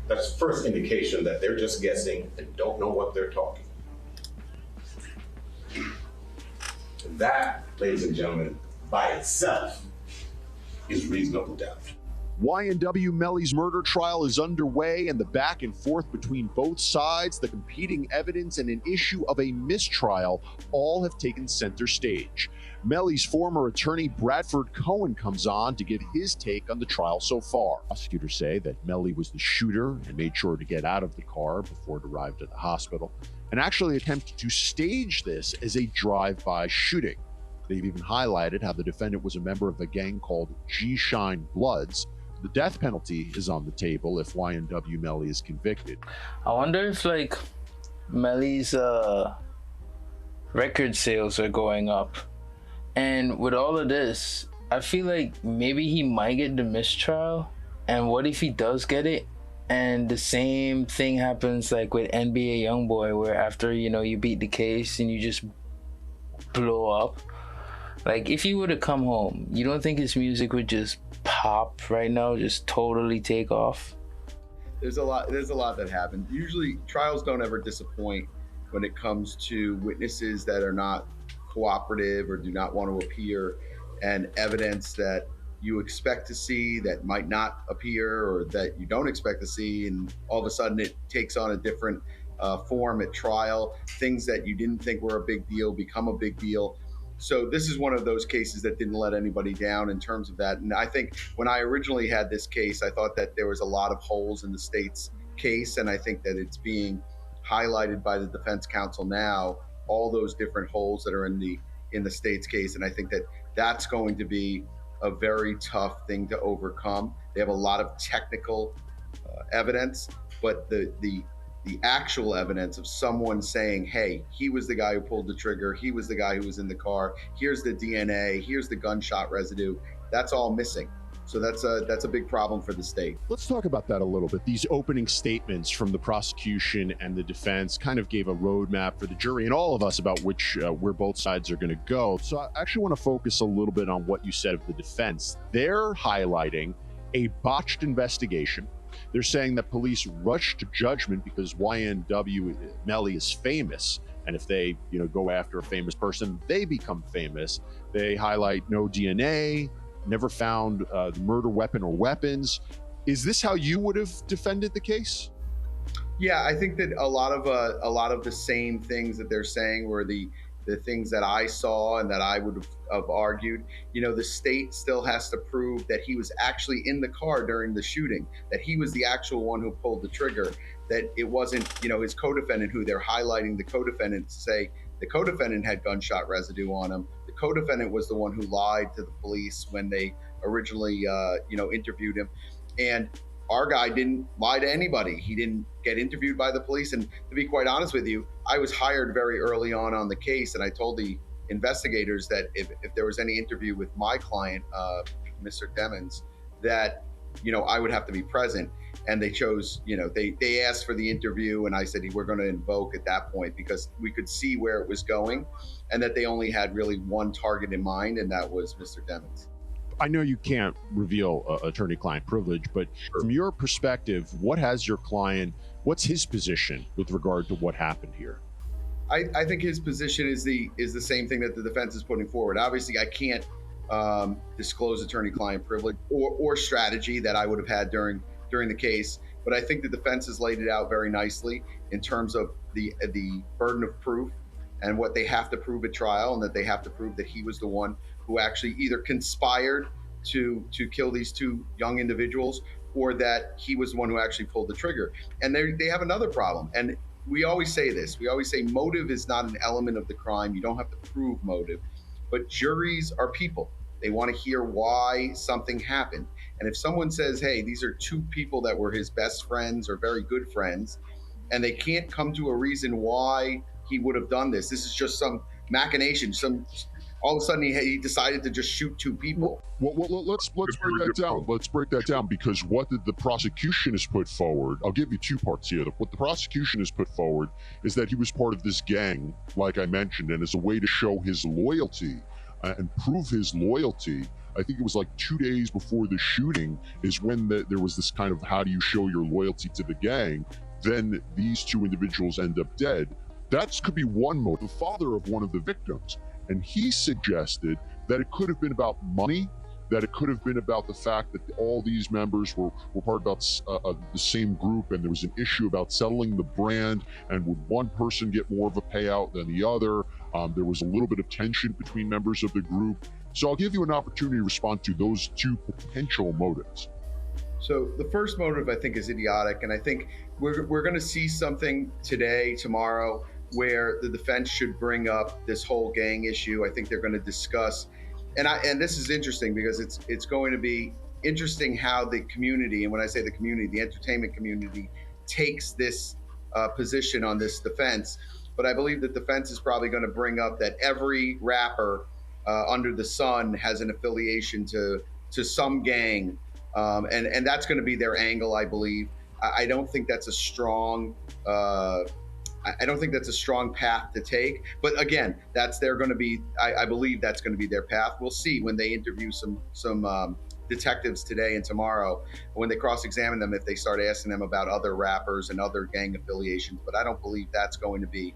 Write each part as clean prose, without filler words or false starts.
That's the first indication that they're just guessing and don't know what they're talking. That, ladies and gentlemen, by itself is reasonable doubt. YNW Melly's murder trial is underway, and the back and forth between both sides, the competing evidence, and an issue of a mistrial all have taken center stage. Melly's former attorney Bradford Cohen comes on to give his take on the trial so far. Prosecutors say that Melly was the shooter and made sure to get out of the car before it arrived at the hospital, and actually attempted to stage this as a drive-by shooting. They've even highlighted how the defendant was a member of a gang called G-Shine Bloods. The death penalty is on the table if YNW Melly is convicted. I wonder if Melly's record sales are going up. And with all of this, I feel like maybe he might get the mistrial. And what if he does get it? And the same thing happens with NBA Youngboy, where after, you beat the case and you just blow up. If he were to come home, you don't think his music would just pop right now, just totally take off? There's a lot that happens. Usually trials don't ever disappoint when it comes to witnesses that are not cooperative or do not want to appear, and evidence that you expect to see that might not appear, or that you don't expect to see, and all of a sudden it takes on a different form at trial. Things that you didn't think were a big deal become a big deal. So this is one of those cases that didn't let anybody down in terms of that. And I think when I originally had this case, I thought that there was a lot of holes in the state's case. And I think that it's being highlighted by the defense counsel now, all those different holes that are in the state's case. And I think that that's going to be a very tough thing to overcome. They have a lot of technical evidence, but the actual evidence of someone saying, hey, he was the guy who pulled the trigger, he was the guy who was in the car, here's the DNA, here's the gunshot residue, that's all missing. So that's a big problem for the state. Let's talk about that a little bit. These opening statements from the prosecution and the defense kind of gave a roadmap for the jury and all of us about where both sides are going to go. So I actually want to focus a little bit on what you said of the defense. They're highlighting a botched investigation. They're saying that police rushed to judgment because YNW Melly is famous, and if they go after a famous person, they become famous. They highlight no DNA, never found the murder weapon or weapons. Is this how you would have defended the case? Yeah, I think that a lot of the same things that they're saying were the things that I saw and that I would have argued. The state still has to prove that he was actually in the car during the shooting, that he was the actual one who pulled the trigger, that it wasn't, his co-defendant, who they're highlighting the co-defendant to say the co-defendant had gunshot residue on him. The co-defendant was the one who lied to the police when they originally, interviewed him. And our guy didn't lie to anybody. He didn't get interviewed by the police. And to be quite honest with you, I was hired very early on the case. And I told the investigators that if there was any interview with my client, Mr. Demons, that, I would have to be present. And they chose, they asked for the interview. And I said, we're going to invoke at that point because we could see where it was going and that they only had really one target in mind. And that was Mr. Demons. I know you can't reveal attorney-client privilege, but from your perspective, what's his position with regard to what happened here? I think his position is the same thing that the defense is putting forward. Obviously, I can't disclose attorney-client privilege or strategy that I would have had during the case, but I think the defense has laid it out very nicely in terms of the burden of proof and what they have to prove at trial, and that they have to prove that he was the one who actually either conspired to kill these two young individuals, or that he was the one who actually pulled the trigger. And they have another problem. And we always say this. We always say motive is not an element of the crime. You don't have to prove motive. But juries are people. They want to hear why something happened. And if someone says, hey, these are two people that were his best friends or very good friends, and they can't come to a reason why he would have done this. This is just some machination, all of a sudden he decided to just shoot two people. Well, let's break that down. Let's break that down, because what the prosecution has put forward, I'll give you two parts here. What the prosecution has put forward is that he was part of this gang, like I mentioned, and as a way to show his loyalty and prove his loyalty I think it was like 2 days before the shooting is when there was this kind of, how do you show your loyalty to the gang? Then these two individuals end up dead. That could be one motive. The father of one of the victims, and he suggested that it could have been about money, that it could have been about the fact that all these members were part of the same group, and there was an issue about settling the brand, and would one person get more of a payout than the other? There was a little bit of tension between members of the group. So I'll give you an opportunity to respond to those two potential motives. So the first motive, I think, is idiotic, and I think we're going to see something today, tomorrow, where the defense should bring up this whole gang issue. I think they're going to discuss, and this is interesting because it's going to be interesting how the community, and when I say the community, the entertainment community, takes this position on this defense. But I believe the defense is probably going to bring up that every rapper under the sun has an affiliation to some gang. And that's going to be their angle, I believe. I don't think that's a strong. I don't think that's a strong path to take. But again, they're going to be. I believe that's going to be their path. We'll see when they interview some detectives today and tomorrow. When they cross-examine them, if they start asking them about other rappers and other gang affiliations. But I don't believe that's going to be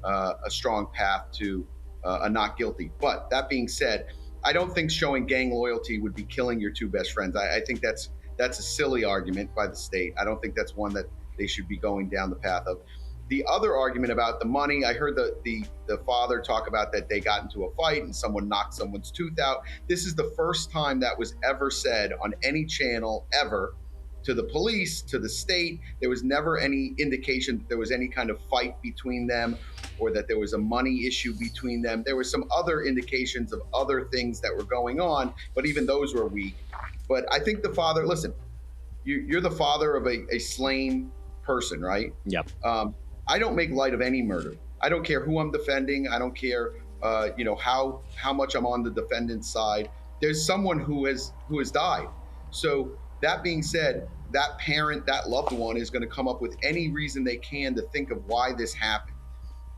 a strong path to a not guilty. But that being said, I don't think showing gang loyalty would be killing your two best friends. I think that's a silly argument by the state. I don't think that's one that they should be going down the path of. The other argument about the money, I heard the father talk about that they got into a fight and someone knocked someone's tooth out. This is the first time that was ever said on any channel ever to the police, to the state. There was never any indication that there was any kind of fight between them or that there was a money issue between them. There were some other indications of other things that were going on, but even those were weak. But I think the father, listen, you're the father of a slain person, right? Yep. I don't make light of any murder. I don't care who I'm defending. I don't care, how much I'm on the defendant's side. There's someone who has died. So that being said, that parent, that loved one is going to come up with any reason they can to think of why this happened.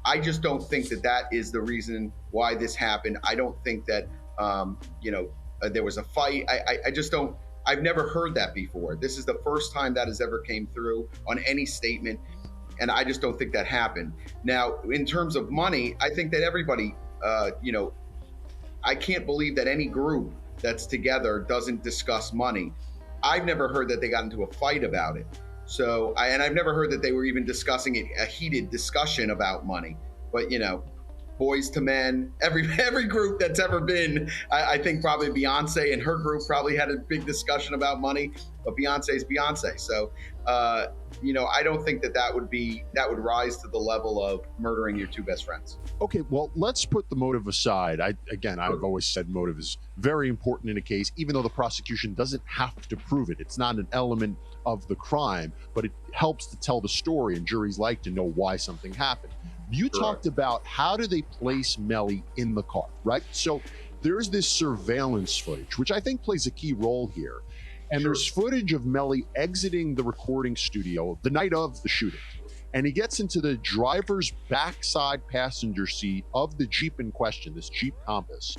I just don't think that is the reason why this happened. I don't think that, there was a fight. I just don't. I've never heard that before. This is the first time that has ever came through on any statement. And I just don't think that happened. Now, in terms of money, I think that everybody, I can't believe that any group that's together doesn't discuss money. I've never heard that they got into a fight about it. So, and I've never heard that they were even discussing it, a heated discussion about money. But, Boys to Men, every group that's ever been, I think probably Beyonce and her group probably had a big discussion about money, but Beyonce's Beyonce. So, I don't think that would rise to the level of murdering your two best friends. Okay, well, let's put the motive aside. I've always said motive is very important in a case, even though the prosecution doesn't have to prove it. It's not an element of the crime, but it helps to tell the story, and juries like to know why something happened. You talked about how do they place Melly in the car, right? So there's this surveillance footage, which I think plays a key role here. And there's footage of Melly exiting the recording studio the night of the shooting. And he gets into the driver's backside passenger seat of the Jeep in question, this Jeep Compass.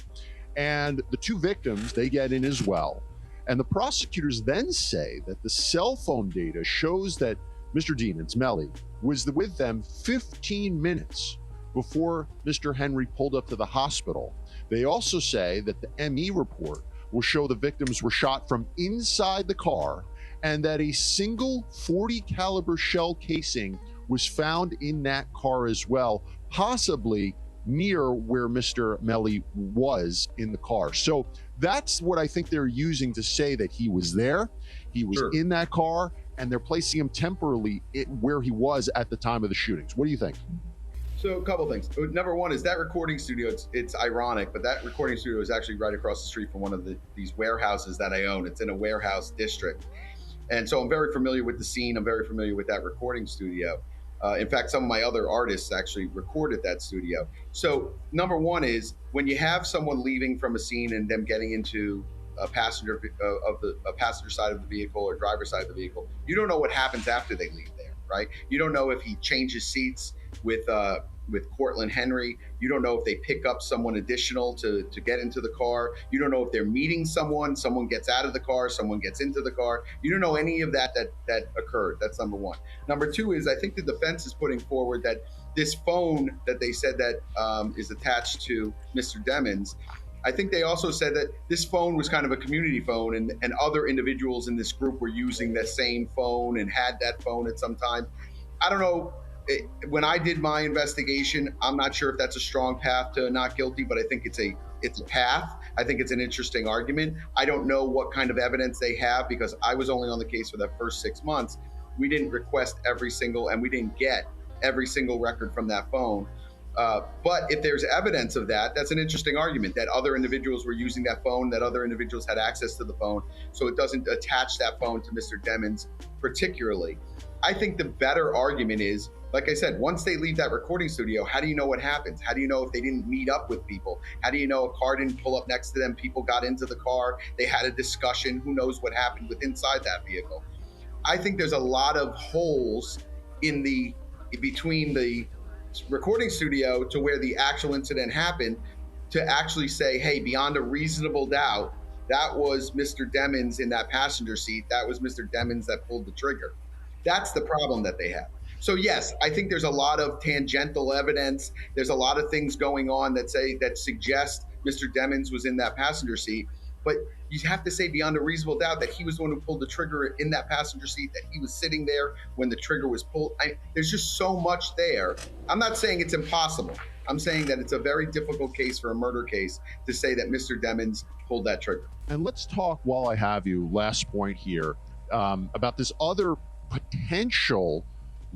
And the two victims, they get in as well. And the prosecutors then say that the cell phone data shows that Mr. Dean's Melly was with them 15 minutes before Mr. Henry pulled up to the hospital. They also say that the ME report will show the victims were shot from inside the car and that a single .40 caliber shell casing was found in that car as well, possibly near where Mr. Melly was in the car. So that's what I think they're using to say that he was there, he was in that car, and they're placing him temporarily where he was at the time of the shootings. What do you think? So a couple things. Number one is that recording studio, it's ironic, but that recording studio is actually right across the street from one of these warehouses that I own. It's in a warehouse district. And so I'm very familiar with the scene. I'm very familiar with that recording studio. In fact, some of my other artists actually recorded that studio. So number one is when you have someone leaving from a scene and them getting into a passenger side of the vehicle or driver side of the vehicle, you don't know what happens after they leave there, right? You don't know if he changes seats with Cortland Henry. You don't know if they pick up someone additional to get into the car. You don't know if they're meeting someone gets out of the car, someone gets into the car. You don't know any of that occurred. That's number one. Number two is I think the defense is putting forward that this phone that they said that is attached to Mr. Demons, I think they also said that this phone was kind of a community phone, and other individuals in this group were using that same phone and had that phone at some time. I don't know. When I did my investigation, I'm not sure if that's a strong path to not guilty, but I think it's a path. I think it's an interesting argument. I don't know what kind of evidence they have because I was only on the case for that first 6 months. We didn't request and we didn't get every single record from that phone. But if there's evidence of that, that's an interesting argument that other individuals were using that phone, that other individuals had access to the phone. So it doesn't attach that phone to Mr. Demons particularly. I think the better argument is, like I said, once they leave that recording studio, how do you know what happens? How do you know if they didn't meet up with people? How do you know a car didn't pull up next to them? People got into the car. They had a discussion. Who knows what happened with inside that vehicle? I think there's a lot of holes between the recording studio to where the actual incident happened to actually say, hey, beyond a reasonable doubt, that was Mr. Demons in that passenger seat. That was Mr. Demons that pulled the trigger. That's the problem that they have. So yes, I think there's a lot of tangential evidence. There's a lot of things going on that suggest Mr. Demons was in that passenger seat. But you have to say beyond a reasonable doubt that he was the one who pulled the trigger in that passenger seat, that he was sitting there when the trigger was pulled. There's just so much there. I'm not saying it's impossible. I'm saying that it's a very difficult case for a murder case to say that Mr. Demons pulled that trigger. And let's talk, while I have you, last point here, about this other potential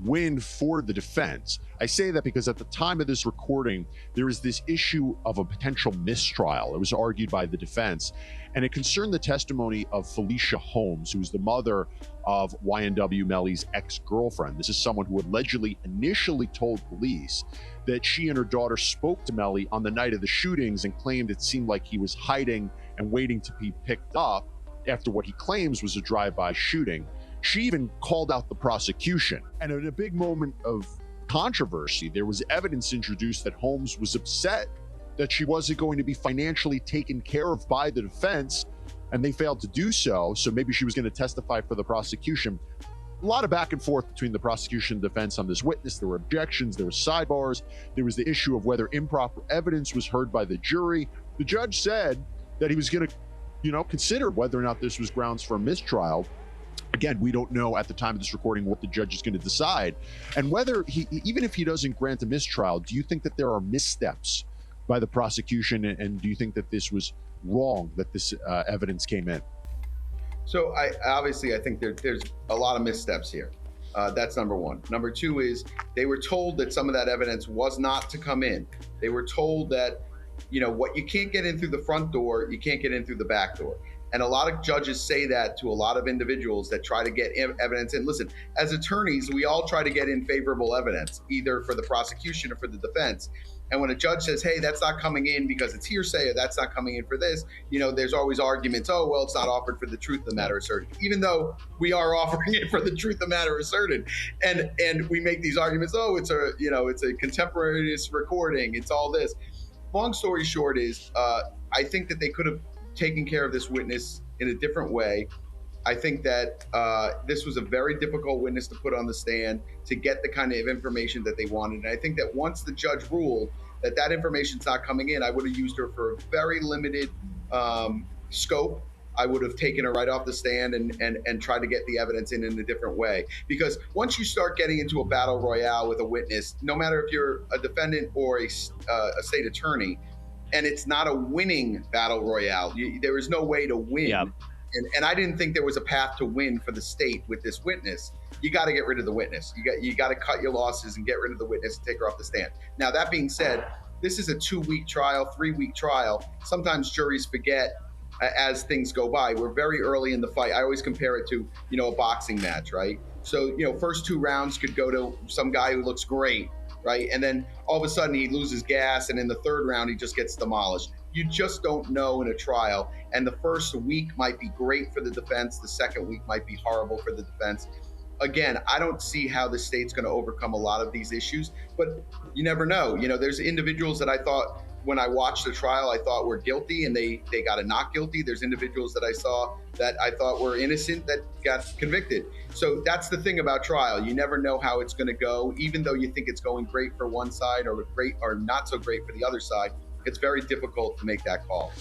win for the defense. I say that because at the time of this recording, there is this issue of a potential mistrial. It was argued by the defense, and it concerned the testimony of Felicia Holmes, who was the mother of YNW Melly's ex-girlfriend. This is someone who allegedly initially told police that she and her daughter spoke to Melly on the night of the shootings and claimed it seemed like he was hiding and waiting to be picked up after what he claims was a drive-by shooting. She even called out the prosecution. And in a big moment of controversy, there was evidence introduced that Holmes was upset that she wasn't going to be financially taken care of by the defense, and they failed to do so. So maybe she was going to testify for the prosecution. A lot of back and forth between the prosecution and defense on this witness. There were objections, there were sidebars. There was the issue of whether improper evidence was heard by the jury. The judge said that he was going to, consider whether or not this was grounds for a mistrial. Again, we don't know at the time of this recording what the judge is going to decide. And whether even if he doesn't grant a mistrial, do you think that there are missteps by the prosecution? And do you think that this was wrong, that this evidence came in? So I think there's a lot of missteps here. That's number one. Number two is they were told that some of that evidence was not to come in. They were told that, what you can't get in through the front door, you can't get in through the back door. And a lot of judges say that to a lot of individuals that try to get evidence in. Listen, as attorneys, we all try to get in favorable evidence, either for the prosecution or for the defense. And when a judge says, hey, that's not coming in because it's hearsay, or that's not coming in for this, there's always arguments, oh, well, it's not offered for the truth of the matter asserted, even though we are offering it for the truth of the matter asserted. And we make these arguments, oh, it's a contemporaneous recording, it's all this. Long story short is, I think that they could have taken care of this witness in a different way. I think that this was a very difficult witness to put on the stand to get the kind of information that they wanted. And I think that once the judge ruled that information's not coming in, I would have used her for a very limited scope. I would have taken her right off the stand and tried to get the evidence in a different way. Because once you start getting into a battle royale with a witness, no matter if you're a defendant or a state attorney, and it's not a winning battle royale, there is no way to win. Yep. And I didn't think there was a path to win for the state with this witness. You got to get rid of the witness. You got to cut your losses and get rid of the witness and take her off the stand. Now, that being said, this is a 2-week trial, 3-week trial. Sometimes juries forget as things go by. We're very early in the fight. I always compare it to, a boxing match, right? So, first 2 rounds could go to some guy who looks great, right? And then all of a sudden he loses gas, and in the 3rd round he just gets demolished. You just don't know in a trial. And the first week might be great for the defense. The second week might be horrible for the defense. again, I don't see how the state's going to overcome a lot of these issues, but you never know. You know, there's individuals that I thought when I watched the trial, I thought were guilty and they got a not guilty. There's individuals that I saw that I thought were innocent that got convicted. So that's the thing about trial. You never know how it's going to go, even though you think it's going great for one side or great or not so great for the other side. It's very difficult to make that call.